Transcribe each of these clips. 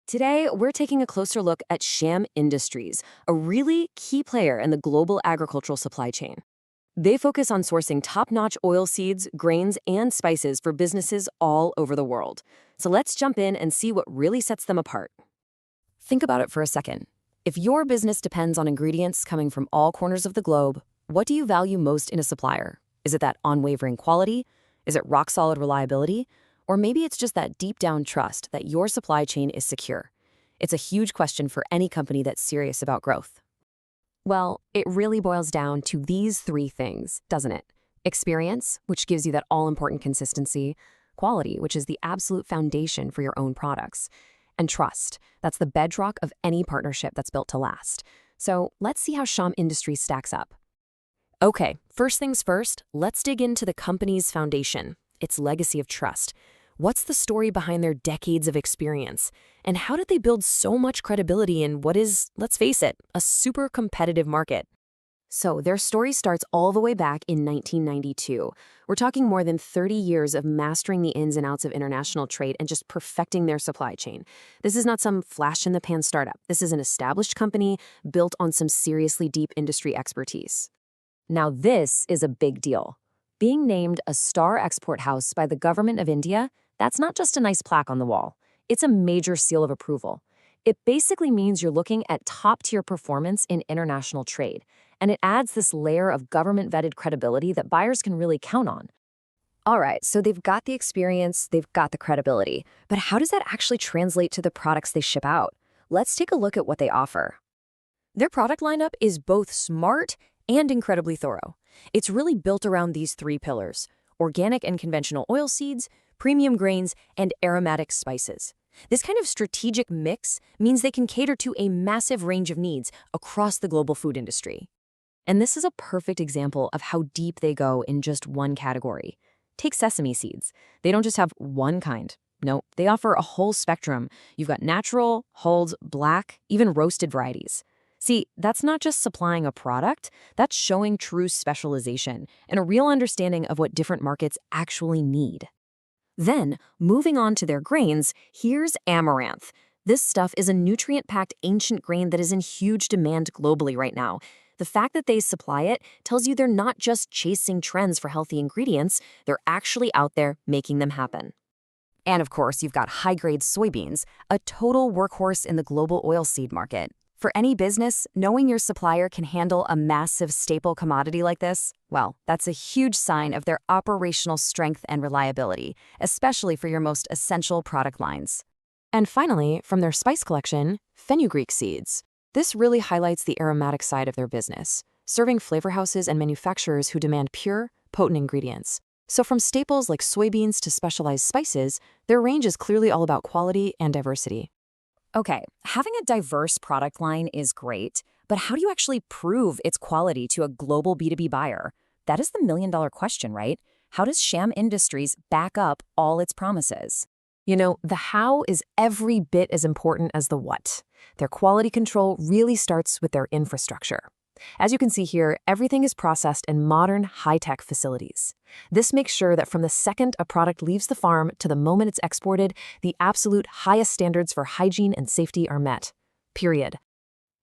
Today, we're taking a closer look at Sham Industries, a really key player in the global agricultural supply chain. They focus on sourcing top-notch oil seeds, grains, and spices for businesses all over the world. So let's jump in and see what really sets them apart. Think about it for a second. If your business depends on ingredients coming from all corners of the globe, what do you value most in a supplier? Is it that unwavering quality? Is it rock-solid reliability? Or maybe it's just that deep-down trust that your supply chain is secure. It's a huge question for any company that's serious about growth. Well, it really boils down to these three things, doesn't it? Experience, which gives you that all-important consistency. Quality, which is the absolute foundation for your own products. And trust, that's the bedrock of any partnership that's built to last. So let's see how Sham Industries stacks up. Okay, first things first, let's dig into the company's foundation, its legacy of trust. What's the story behind their decades of experience? And how did they build so much credibility in what is, let's face it, a super competitive market? So their story starts all the way back in 1992. We're talking more than 30 years of mastering the ins and outs of international trade and just perfecting their supply chain. This is not some flash-in-the-pan startup. This is an established company built on some seriously deep industry expertise. Now this is a big deal. Being named a star export house by the government of India, that's not just a nice plaque on the wall. It's a major seal of approval. It basically means you're looking at top-tier performance in international trade, and it adds this layer of government-vetted credibility that buyers can really count on. All right, so they've got the experience, they've got the credibility, but how does that actually translate to the products they ship out? Let's take a look at what they offer. Their product lineup is both smart and incredibly thorough. It's really built around these three pillars: organic and conventional oilseeds, premium grains, and aromatic spices. This kind of strategic mix means they can cater to a massive range of needs across the global food industry. And this is a perfect example of how deep they go in just one category. Take sesame seeds. They don't just have one kind. No, they offer a whole spectrum. You've got natural, hulled, black, even roasted varieties. See, that's not just supplying a product, that's showing true specialization and a real understanding of what different markets actually need. Then, moving on to their grains, here's amaranth. This stuff is a nutrient-packed ancient grain that is in huge demand globally right now. The fact that they supply it tells you they're not just chasing trends for healthy ingredients, they're actually out there making them happen. And of course, you've got high-grade soybeans, a total workhorse in the global oilseed market. For any business, knowing your supplier can handle a massive staple commodity like this, well, that's a huge sign of their operational strength and reliability, especially for your most essential product lines. And finally, from their spice collection, fenugreek seeds. This really highlights the aromatic side of their business, serving flavor houses and manufacturers who demand pure, potent ingredients. So from staples like soybeans to specialized spices, their range is clearly all about quality and diversity. Okay, having a diverse product line is great, but how do you actually prove its quality to a global B2B buyer? That is the million-dollar question, right? How does Sham Industries back up all its promises? You know, the how is every bit as important as the what. Their quality control really starts with their infrastructure. As you can see here, everything is processed in modern, high-tech facilities. This makes sure that from the second a product leaves the farm to the moment it's exported, the absolute highest standards for hygiene and safety are met. Period.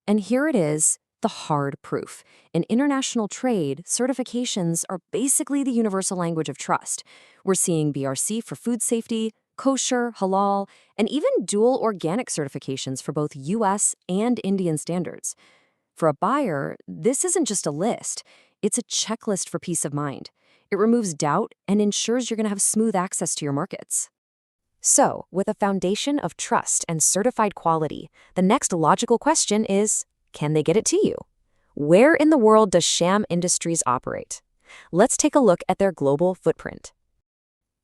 And here it is, the hard proof. In international trade, certifications are basically the universal language of trust. We're seeing BRC for food safety, kosher, halal, and even dual organic certifications for both US and Indian standards. For a buyer, this isn't just a list. It's a checklist for peace of mind. It removes doubt and ensures you're going to have smooth access to your markets. So, with a foundation of trust and certified quality, the next logical question is, can they get it to you? Where in the world does Sham Industries operate? Let's take a look at their global footprint.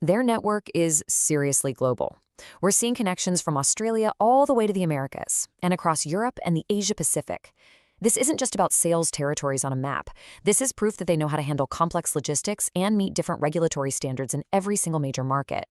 Their network is seriously global. We're seeing connections from Australia all the way to the Americas and across Europe and the Asia Pacific. This isn't just about sales territories on a map. This is proof that they know how to handle complex logistics and meet different regulatory standards in every single major market.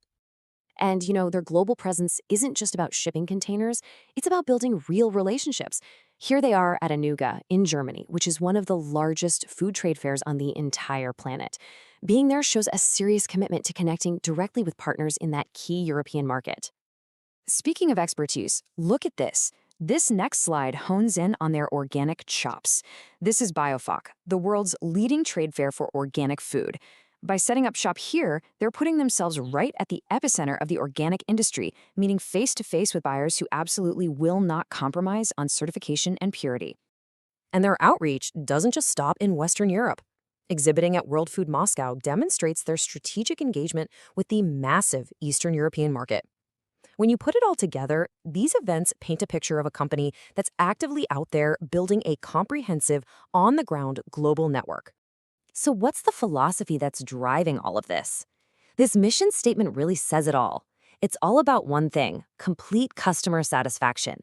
And, you know, their global presence isn't just about shipping containers, it's about building real relationships. Here they are at Anuga in Germany, which is one of the largest food trade fairs on the entire planet. Being there shows a serious commitment to connecting directly with partners in that key European market. Speaking of expertise, look at this. This next slide hones in on their organic chops. This is Biofach, the world's leading trade fair for organic food. By setting up shop here, they're putting themselves right at the epicenter of the organic industry, meeting face to face with buyers who absolutely will not compromise on certification and purity. And their outreach doesn't just stop in Western Europe. Exhibiting at World Food Moscow demonstrates their strategic engagement with the massive Eastern European market. When you put it all together, these events paint a picture of a company that's actively out there building a comprehensive, on-the-ground global network. So what's the philosophy that's driving all of this? This mission statement really says it all. It's all about one thing: complete customer satisfaction.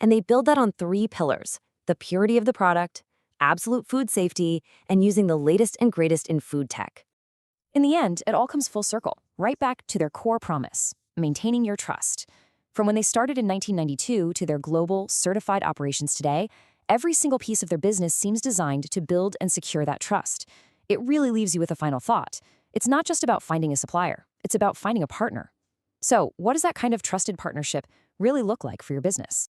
And they build that on three pillars: the purity of the product, absolute food safety, and using the latest and greatest in food tech. In the end, it all comes full circle, right back to their core promise: maintaining your trust. From when they started in 1992 to their global, certified operations today, every single piece of their business seems designed to build and secure that trust. It really leaves you with a final thought. It's not just about finding a supplier, it's about finding a partner. So, what does that kind of trusted partnership really look like for your business?